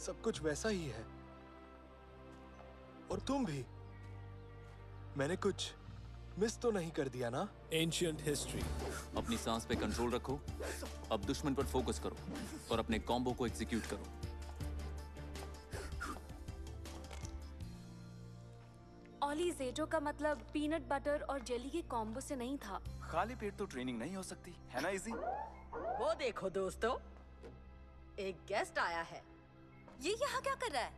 सब कुछ वैसा ही है और तुम भी। मैंने कुछ मिस तो नहीं कर दिया ना? Ancient history. अपनी सांस पे कंट्रोल रखो, अब दुश्मन पर फोकस करो और अपने कॉम्बो को एग्जीक्यूट करो। ऑली, ज़ेटो का मतलब पीनट बटर और जेली के कॉम्बो से नहीं था। खाली पेट तो ट्रेनिंग नहीं हो सकती है ना इजी? वो देखो दोस्तों, एक गेस्ट आया है। ये यहाँ क्या कर रहा है?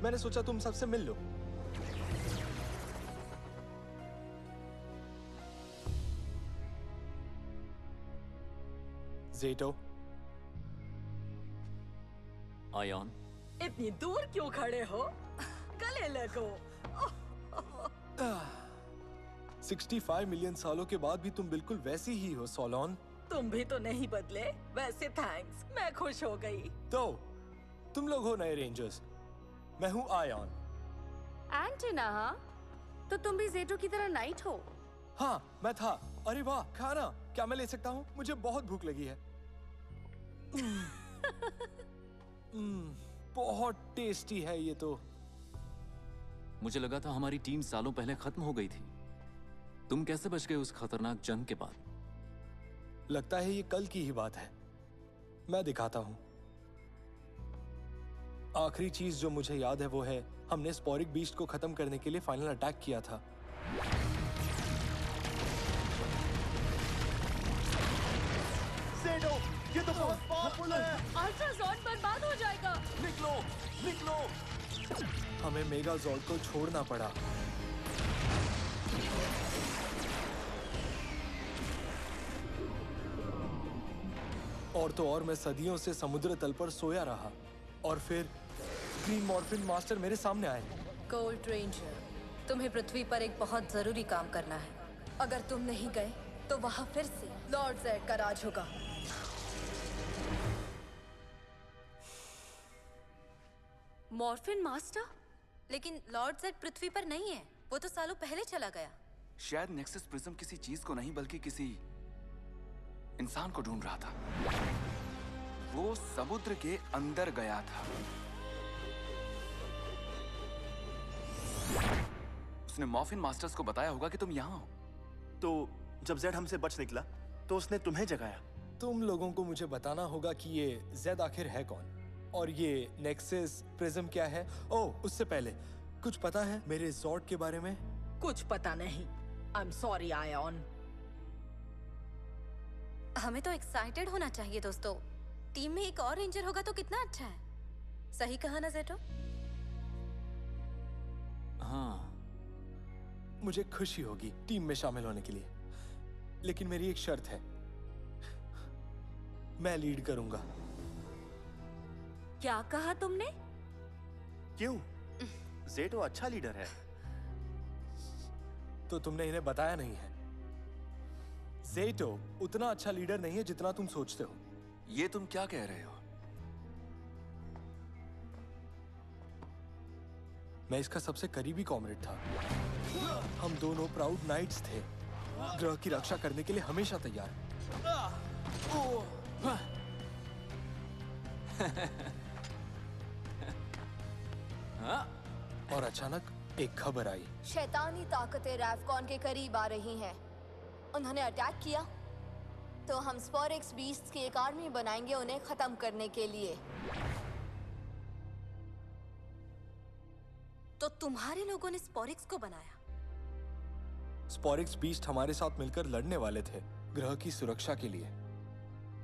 मैंने सोचा तुम सबसे मिल लो। ज़ेटो। आयन, इतनी दूर क्यों खड़े हो? गले लगो। 65 मिलियन सालों के बाद भी तुम बिल्कुल वैसी ही हो सोलोन। तुम भी तो नहीं बदले। वैसे थैंक्स, मैं खुश हो गई। तो तुम लोग हो नए रेंजर्स, मैं हूँ आयन। एंटेना, हाँ? तो तुम भी ज़ेटो की तरह नाइट हो? हाँ, मैं था। अरे वाह, खाना क्या मैं ले सकता हूँ? मुझे बहुत भूख लगी है। बहुत टेस्टी है ये तो। मुझे लगा था हमारी टीम सालों पहले खत्म हो गई थी। तुम कैसे बच गए उस खतरनाक जंग के बाद? लगता है ये कल की ही बात है। मैं दिखाता हूँ। आखिरी चीज जो मुझे याद है वो है हमने स्पोरिक बीस्ट को खत्म करने के लिए फाइनल अटैक किया था। ज़ेटो, ये तो बहुत पावरफुल है। अल्ट्राज़ॉर्ड बर्बाद हो जाएगा। निकलो, निकलो। हमें मेगाज़ॉर्ड को छोड़ना पड़ा। और तो और मैं सदियों से समुद्र तल पर सोया रहा और फिर ग्रीन मॉर्फिन मास्टर मेरे सामने आए। गोल्ड रेंजर, तुम्हें पृथ्वी पर एक बहुत जरूरी काम करना है। अगर तुम नहीं गए तो वहां फिर से लॉर्ड ज़ेड का राज होगा। Morphine master? लेकिन लॉर्ड ज़ेड पृथ्वी पर नहीं है, वो तो सालों पहले चला गया। शायद नेक्सस प्रिज्म किसी चीज को नहीं बल्कि किसी इंसान को ढूंढ रहा था। वो समुद्र के अंदर गया था। उसने मॉर्फिन मास्टर्स को बताया होगा कि तुम यहाँ हो। तो जब ज़ेड हमसे बच निकला तो उसने तुम्हें जगाया। तुम लोगों को मुझे बताना होगा कि ये ज़ेड आखिर है कौन और ये नेक्सस प्रिज्म क्या है। ओह, उससे पहले कुछ पता है मेरे ज़ॉर्ड के बारे में? कुछ पता नहीं। I am sorry ion. हमें तो एक्साइटेड होना चाहिए दोस्तों। टीम में एक और रेंजर होगा तो कितना अच्छा है। सही कहा ना ज़ेटो? हाँ, मुझे खुशी होगी टीम में शामिल होने के लिए, लेकिन मेरी एक शर्त है। मैं लीड करूंगा। क्या कहा तुमने? क्यों? ज़ेटो अच्छा लीडर है। तो तुमने इन्हें बताया नहीं है। ज़ेटो उतना अच्छा लीडर नहीं है जितना तुम सोचते हो। ये तुम क्या कह रहे हो? मैं इसका सबसे करीबी कॉमरेड था। हम दोनों प्राउड नाइट्स थे, ग्रह की रक्षा करने के लिए हमेशा तैयार। और अचानक एक खबर आई। शैतानी ताकतें रैफकॉन के करीब आ रही हैं। उन्होंने अटैक किया तो हम स्पोरिक्स बीस्ट्स की एक आर्मी बनाएंगे उन्हें खत्म करने के लिए। तो तुम्हारे लोगों ने स्पोरिक्स को बनाया? स्पोरिक्स बीस्ट हमारे साथ मिलकर लड़ने वाले थे ग्रह की सुरक्षा के लिए,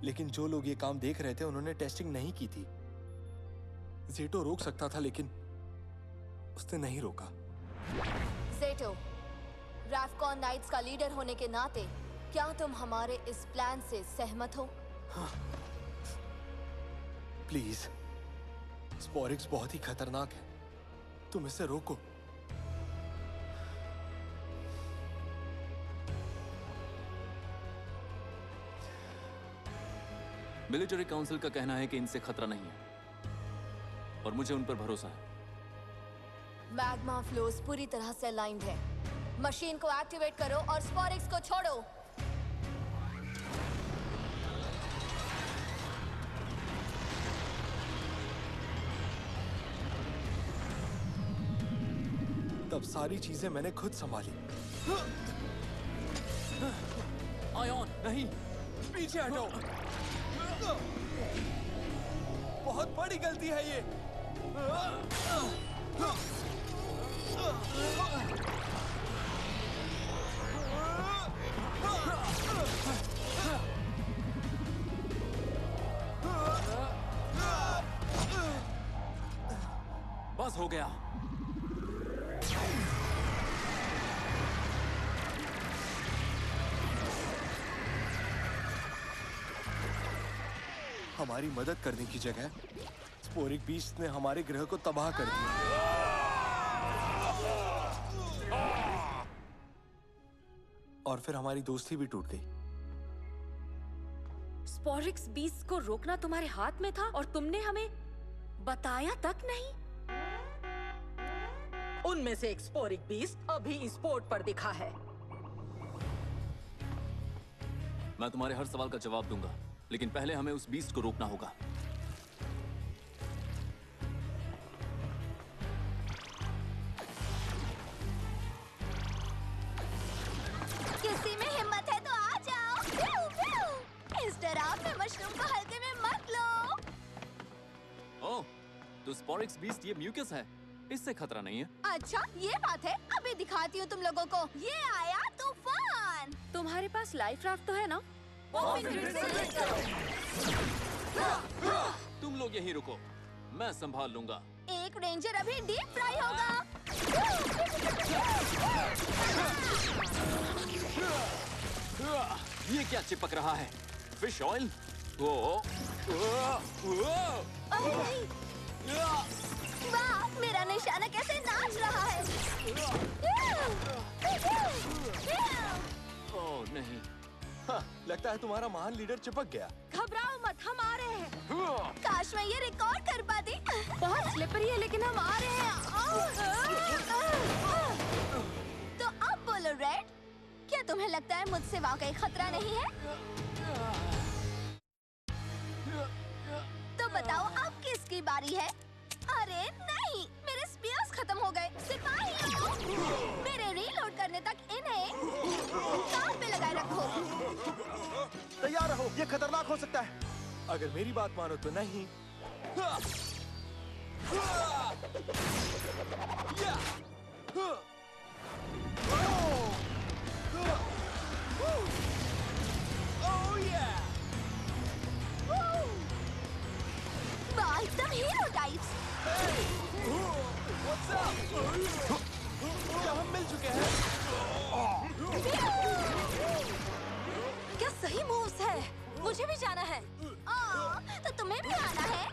लेकिन जो लोग ये काम देख रहे थे उन्होंने टेस्टिंग नहीं की थी। ज़ेटो रोक सकता था लेकिन उसने नहीं रोका। ज़ेटो, रैफकॉन नाइट्स का लीडर होने के नाते क्या तुम हमारे इस प्लान से सहमत हो? प्लीज, स्पोरिक्स बहुत ही खतरनाक है, तुम इसे रोको। मिलिट्री काउंसिल का कहना है कि इनसे खतरा नहीं है और मुझे उन पर भरोसा है। मैग्मा फ्लोस पूरी तरह से अलाइंड है। मशीन को एक्टिवेट करो और स्पोरिक्स को छोड़ो। अब सारी चीजें मैंने खुद संभाली। आयॉन नहीं। पीछे हटो। बहुत बड़ी गलती है ये। बस हो गया। हमारी मदद करने की जगह स्पोरिक बीस्ट ने हमारे ग्रह को तबाह कर दिया। और फिर हमारी दोस्ती भी टूट गई। स्पोरिक्स बीस्ट को रोकना तुम्हारे हाथ में था और तुमने हमें बताया तक नहीं। उनमें से एक स्पोरिक बीस्ट अभी स्पोर्ट पर दिखा है। मैं तुम्हारे हर सवाल का जवाब दूंगा, लेकिन पहले हमें उस बीस्ट को रोकना होगा। किसी में हिम्मत है तो आ जाओ। Few, few. इस डरावने मशरूम को हल्के में मत लो। ओह, तो स्पोरिक्स बीस्ट ये म्यूकस है, इससे खतरा नहीं है। अच्छा ये बात है, अभी दिखाती हूँ तुम लोगों को। ये आया तूफान। तुम्हारे पास लाइफ राफ्ट तो है ना? तुम लोग यहीं रुको, मैं संभाल लूंगा। एक रेंजर अभी डीप फ्राई होगा। ये क्या चिपक रहा है? Fish oil? अरे नहीं, वाह, मेरा निशाना कैसे नाच रहा है। ओह नहीं। लगता है तुम्हारा महान लीडर चिपक गया। घबराओ मत, हम आ रहे हैं। काश मैं ये रिकॉर्ड कर पाती। बहुत स्लिपरी है लेकिन हम आ रहे हैं। तो अब बोलो रेड, क्या तुम्हें लगता है मुझसे वाकई खतरा नहीं है? तो बताओ अब किसकी बारी है? अरे नहीं, मेरे स्पीयर्स खत्म हो गए। सिपाहियों, मेरे रीलोड करने तक इन्हें काम पे लगाए रखो। तैयार रहो, ये खतरनाक हो सकता है। अगर मेरी बात मानो तो नहीं। वाह, एकदम हीरो टाइप्स। क्या हम मिल चुके हैं? क्या सही मूव्स है? मुझे भी जाना है। तो तुम्हें भी आना है।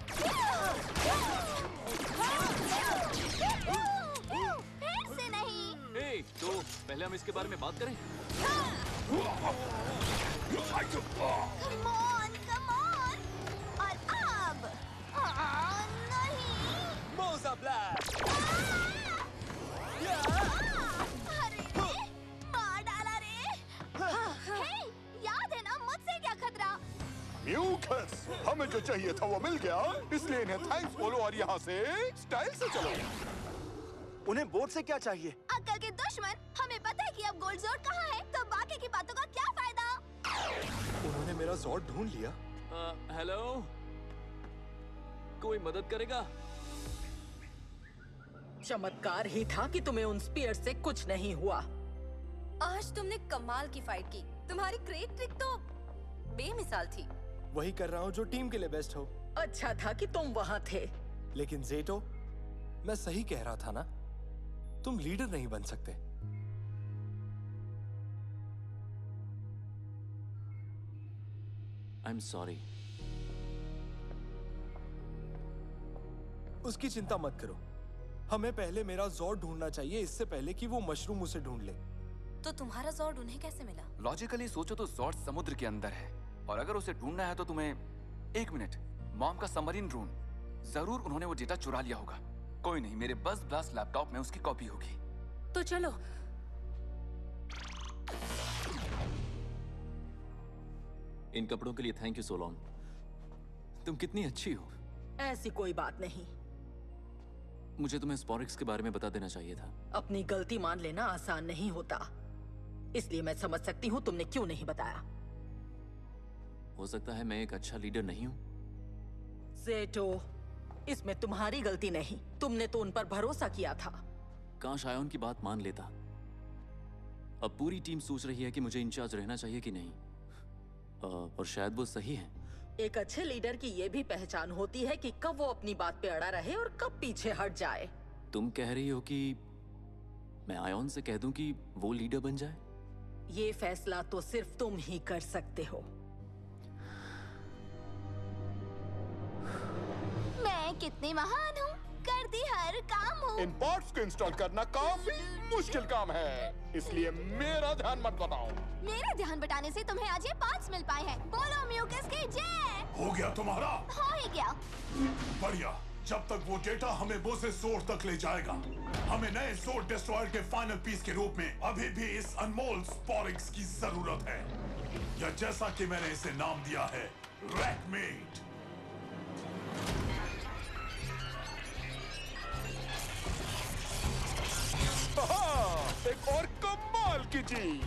फिर से नहीं। ए, तो पहले हम इसके बारे में बात करें। Come on, come on। और अब नहीं। मोज़ा ब्लास्ट। अरे मार डाला रे। हे, याद है ना मुझसे क्या खतरा? म्यूकस, हमें जो चाहिए था वो मिल गया, इसलिए इन्हें थैंक्स बोलो और यहाँ से स्टाइल से चलो। उन्हें बोर्ड से क्या चाहिए? अक्ल के दुश्मन, हमें पता है कि अब गोल्ड जोड़ कहाँ है, तो बाकी की बातों का क्या फायदा? उन्होंने मेरा जॉर्ड ढूंढ लिया। हेलो, कोई मदद करेगा? चमत्कार ही था कि तुम्हें उन स्पीयर से कुछ नहीं हुआ। आज तुमने कमाल की फाइट की। तुम्हारी क्रेट ट्रिक तो बेमिसाल थी। वही कर रहा हूँ जो टीम के लिए बेस्ट हो। अच्छा था कि तुम वहाँ थे। लेकिन जेटो, मैं सही कह रहा था ना? तुम लीडर नहीं बन सकते। I am sorry. उसकी चिंता मत करो। हमें पहले मेरा जॉर्ड ढूंढना चाहिए, इससे पहले कि वो मशरूम उसे ढूंढ ले। तो तुम्हारा जॉर्ड उन्हें कैसे मिला? लॉजिकली सोचो तो जॉर्ड समुद्र के अंदर है, और अगर उसे ढूंढना है तो तुम्हें 1 मिनट, मॉम का सबमरीन ड्रोन, जरूर उन्होंने वो डेटा चुरा लिया होगा। कोई नहीं, मेरे बस ब्लास्ट लैपटॉप में उसकी कॉपी होगी। तो चलो। इन कपड़ों के लिए थैंक यू सोलोन। तुम कितनी अच्छी हो। ऐसी कोई बात नहीं। मुझे तुम्हें स्पॉरिक्स के बारे में बता देना चाहिए था। अपनी गलती मान लेना आसान नहीं होता, इसलिए मैं समझ सकती हूँ तुमने क्यों नहीं बताया। हो सकता है मैं एक अच्छा लीडर नहीं हूँ। ज़ेटो, इसमें तुम्हारी गलती नहीं, तुमने तो उन पर भरोसा किया था। काश आयोन की बात मान लेता। अब पूरी टीम सोच रही है कि मुझे इंचार्ज रहना चाहिए कि नहीं, और शायद वो सही है। एक अच्छे लीडर की ये भी पहचान होती है कि कब वो अपनी बात पे अड़ा रहे और कब पीछे हट जाए। तुम कह रही हो कि मैं आयोन से कह दूं कि वो लीडर बन जाए? ये फैसला तो सिर्फ तुम ही कर सकते हो। मैं कितनी महान हूँ, करती हर काम हूँ। इन पार्ट्स को इंस्टॉल करना काफी मुश्किल काम है, इसलिए मेरा ध्यान मत बनाओ। मेरा ध्यान बटाने से तुम्हें आज ये पार्ट्स मिल पाए हैं। बोलो म्यूकस की जय। हो गया तुम्हारा? हो ही गया। बढ़िया। जब तक वो डेटा हमें मोसेस सोर्ड तक ले जाएगा, हमें नए सोर्ड डिस्ट्रॉयर के फाइनल पीस के रूप में अभी भी इस अनमोल स्पॉरिक्स की जरूरत है, या जैसा कि मैंने इसे नाम दिया है, रैकमेट। एक और कमाल की चीज।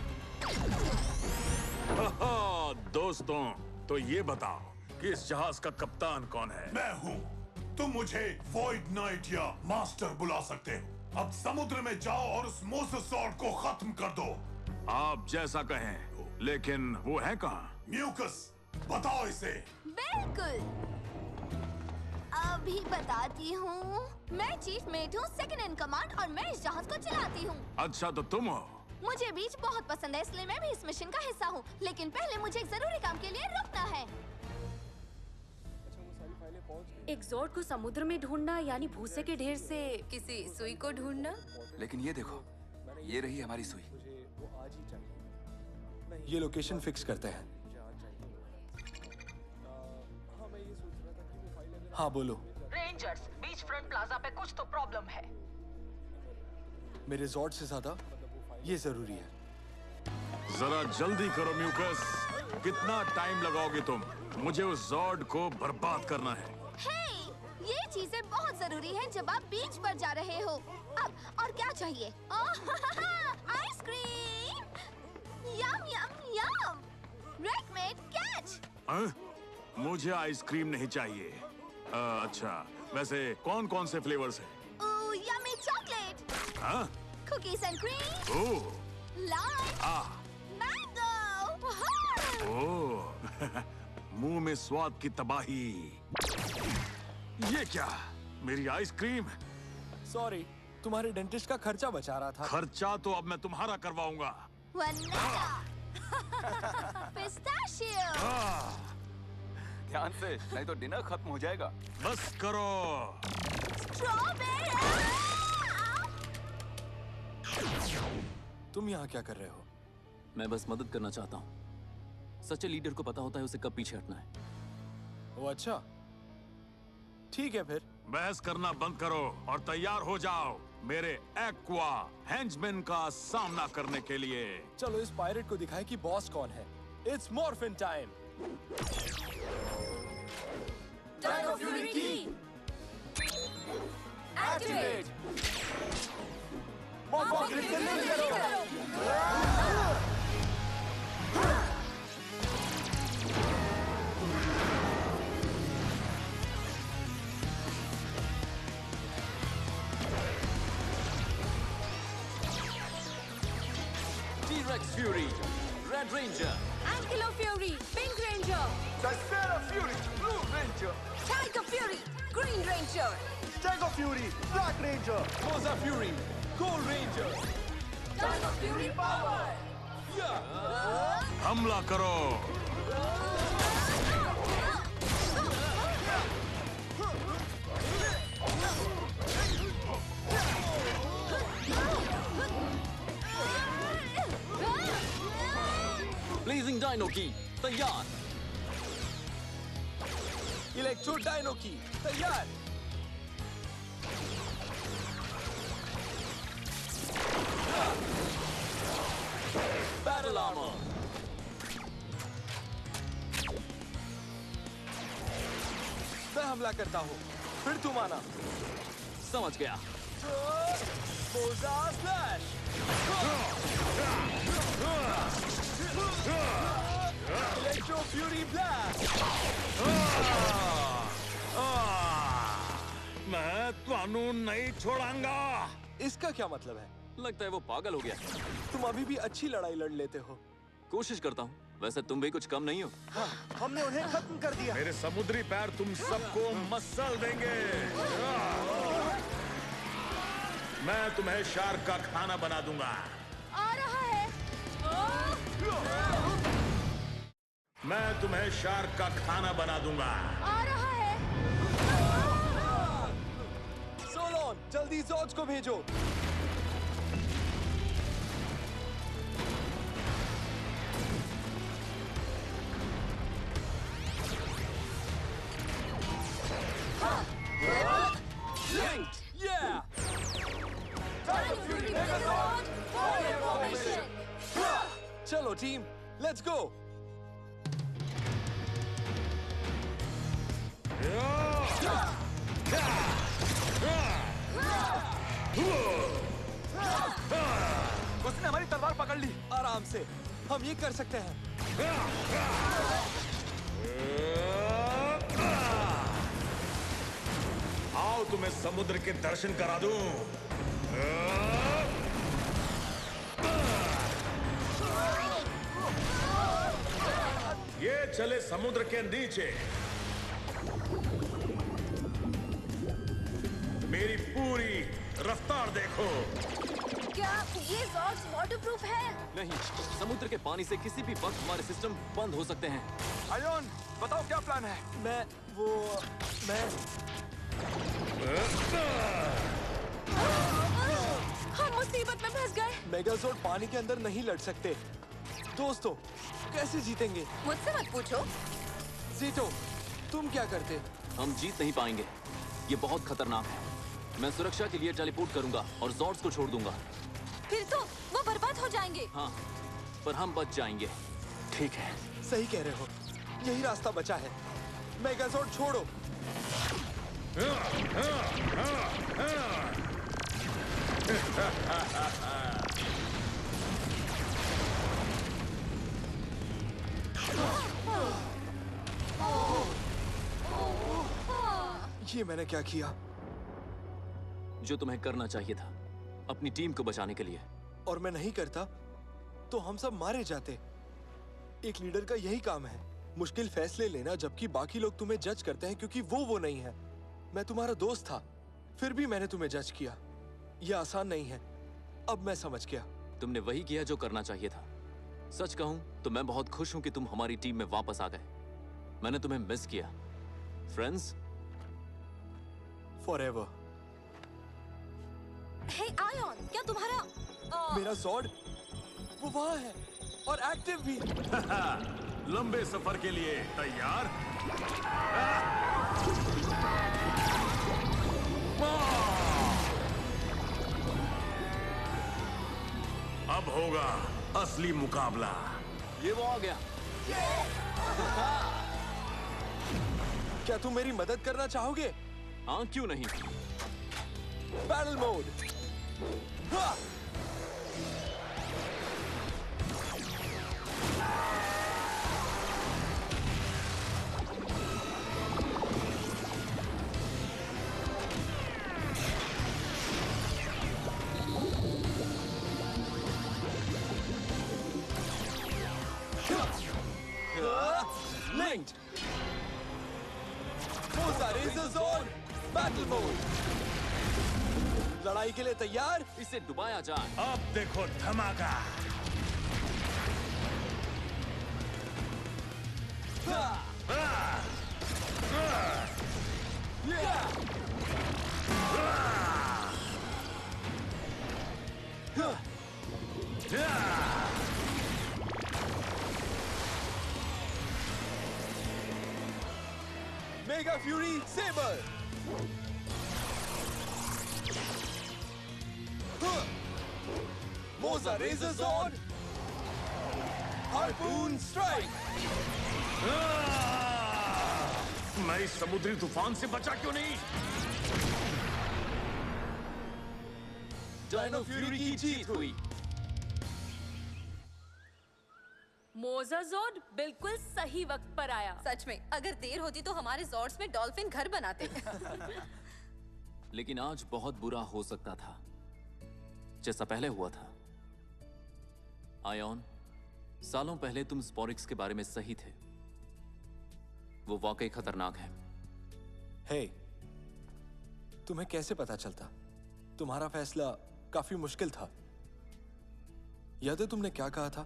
दोस्तों, तो ये बताओ कि इस जहाज का कप्तान कौन है? मैं हूँ। तुम मुझे वॉइड नाइट या मास्टर बुला सकते हो। अब समुद्र में जाओ और उस मोसेस सॉर्ड को खत्म कर दो। आप जैसा कहें, लेकिन वो है कहाँ? म्यूकस, बताओ इसे। बिल्कुल, अभी बताती हूँ। मैं चीफ मेट हूँ, सेकंड इन कमांड, और मैं इस जहाज को चलाती हूँ। अच्छा, तो तुम हो? मुझे बीच बहुत पसंद है, इसलिए मैं भी इस मिशन का हिस्सा हूँ। लेकिन पहले मुझे एक जरूरी काम के लिए रुकना है। एक ज़ॉर्ड को समुद्र में ढूंढना यानी भूसे के ढेर से किसी सुई को ढूंढना। लेकिन ये देखो, ये रही हमारी सुई। ये लोकेशन फिक्स करते हैं। हाँ बोलो। रेंजर्स, बीच फ्रंट प्लाजा पे कुछ तो प्रॉब्लम है। मेरे जॉर्ड से ज्यादा ये जरूरी है। जरा जल्दी करो म्यूकस। कितना टाइम लगाओगे तुम? मुझे उस जॉर्ड को बर्बाद करना है। हे, ये चीजें बहुत जरूरी हैं जब आप बीच पर जा रहे हो। अब और क्या चाहिए? आइसक्रीम! Yum yum yum! रैकमेट कैच! मुझे आइसक्रीम नहीं चाहिए। अच्छा, वैसे कौन कौन से फ्लेवर्स हैं? Yummy chocolate! हाँ? Cookies and cream! Oh! Lime! Mango! Oh! मुंह में स्वाद की तबाही। ये क्या? मेरी आइसक्रीम? सॉरी, तुम्हारे डेंटिस्ट का खर्चा बचा रहा था। खर्चा तो अब मैं तुम्हारा करवाऊंगा। वनीला! पिस्ताशियो! ध्यान से, नहीं तो डिनर खत्म हो जाएगा। बस करो। स्ट्रॉबेरी! तुम यहाँ क्या कर रहे हो? मैं बस मदद करना चाहता हूँ। सच्चे लीडर को पता होता है उसे कब पीछे हटना है। वो अच्छा, ठीक है फिर। बहस करना बंद करो और तैयार हो जाओ मेरे एक्वा हेंजमैन का सामना करने के लिए। चलो इस पायरेट को दिखाएं कि बॉस कौन है। It's morphin time. Dino Fury की एक्टिवेट! मॉर्फोग्लिफ को लिंक करो। T-Rex Fury, Red Ranger. Ankylo Fury, Pink Ranger. Tessera Fury, Blue Ranger. Tiger Fury, Green Ranger. Stego Fury, Black Ranger. Moza Fury, Gold Ranger. Dino Fury Power! हमला करो। Blazing Dino की तैयार। Electro dino की तैयार। Battle Armor. मैं हमला करता हूँ, फिर तुम आना। समझ गया। मोजा स्लैश। Electro fury blast. मैं तुहानू नहीं छोड़ांगा। इसका क्या मतलब है? लगता है वो पागल हो गया। तुम अभी भी अच्छी लड़ाई लड़ लेते हो। कोशिश करता हूँ। वैसे तुम भी कुछ कम नहीं हो। हाँ, हमने उन्हें खत्म कर दिया। मेरे समुद्री पैर तुम सबको मसल देंगे। मैं तुम्हें शार्क का खाना बना दूंगा। आ रहा है। मैं तुम्हें शार्क का खाना बना दूंगा। आ रहा है। सोलोन, जल्दी जॉर्ज को भेजो। Yeah! Dino Fury Megazord, Warrior Formation. चलो टीम, लेट्स गो। उसने हमारी तलवार पकड़ ली। आराम से, हम ये कर सकते हैं। आओ तुम्हें समुद्र के दर्शन करा दूं। ये चले समुद्र के नीचे। मेरी पूरी रफ्तार देखो। क्या ये जॉर्ज वाटरप्रूफ है? नहीं, समुद्र के पानी से किसी भी वक्त हमारे सिस्टम बंद हो सकते हैं। आयोन, बताओ क्या प्लान है? मैं हम मुसीबत में फंस गए। मेगाजोर्ड पानी के अंदर नहीं लड़ सकते। दोस्तों, कैसे जीतेंगे? मुझसे मत पूछो। जीतो, तुम क्या करते? हम जीत नहीं पाएंगे। ये बहुत खतरनाक है। मैं सुरक्षा के लिए टेलीपोर्ट करूंगा और जॉर्ड्स को छोड़ दूंगा। फिर तो वो बर्बाद हो जाएंगे। हाँ, पर हम बच जाएंगे। ठीक है, सही कह रहे हो। यही रास्ता बचा है। मेगाजोर्ड छोड़ो। ये मैंने क्या किया? जो तुम्हें करना चाहिए था, अपनी टीम को बचाने के लिए। और मैं नहीं करता तो हम सब मारे जाते। एक लीडर का यही काम है, मुश्किल फैसले लेना, जबकि बाकी लोग तुम्हें जज करते हैं क्योंकि वो नहीं है। मैं तुम्हारा दोस्त था, फिर भी मैंने तुम्हें जज किया। यह आसान नहीं है। अब मैं समझ गया। तुमने वही किया जो करना चाहिए था। सच कहूं तो मैं बहुत खुश हूं कि तुम हमारी टीम में वापस आ गए। मैंने तुम्हें मिस किया, फ्रेंड्स। फॉरएवर। हे आयोन, क्या तुम्हारा मेरा जॉर्ड वो वहां है और एक्टिव भी। लंबे सफर के लिए तैयार? अब होगा असली मुकाबला। ये वो आ गया। क्या तुम मेरी मदद करना चाहोगे? हाँ, क्यों नहीं। Battle mode. Linked. Forza Razor Zone Battle Mode. लड़ाई के लिए तैयार? इसे डुबाया जाए। अब देखो धमाका। Mega Fury Saber. Moza Razor Sword. Harpoon Strike. मैं इस समुद्री तूफान से बचा क्यों नहीं? डायनो फ्यूरी की जीत हुई। मोज़ाज़ोर्ड बिल्कुल सही वक्त पर आया। सच में, अगर देर होती तो हमारे जॉर्ड्स में डॉल्फिन घर बनाते। लेकिन आज बहुत बुरा हो सकता था, जैसा पहले हुआ था। आयोन, सालों पहले तुम स्पोरिक्स के बारे में सही थे। वो वाकई खतरनाक है। हे, तुम्हें कैसे पता चलता? तुम्हारा फैसला काफी मुश्किल था। याद है तुमने क्या कहा था?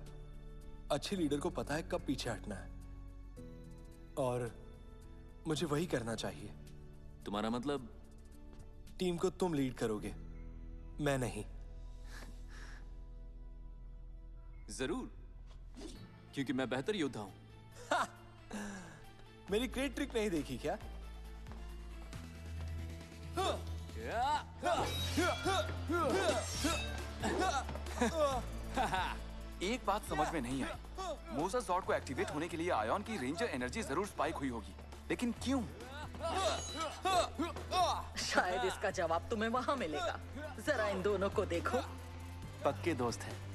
अच्छे लीडर को पता है कब पीछे हटना है, और मुझे वही करना चाहिए। तुम्हारा मतलब? टीम को तुम लीड करोगे, मैं नहीं। जरूर, क्योंकि मैं बेहतर योद्धा हूं। मेरी क्रेट ट्रिक नहीं देखी क्या? एक बात समझ में नहीं आई। मोज़ाज़ोर्ड को एक्टिवेट होने के लिए आयोन की रेंजर एनर्जी जरूर स्पाइक हुई होगी, लेकिन क्यों? शायद इसका जवाब तुम्हें वहाँ मिलेगा। जरा इन दोनों को देखो। पक्के दोस्त हैं।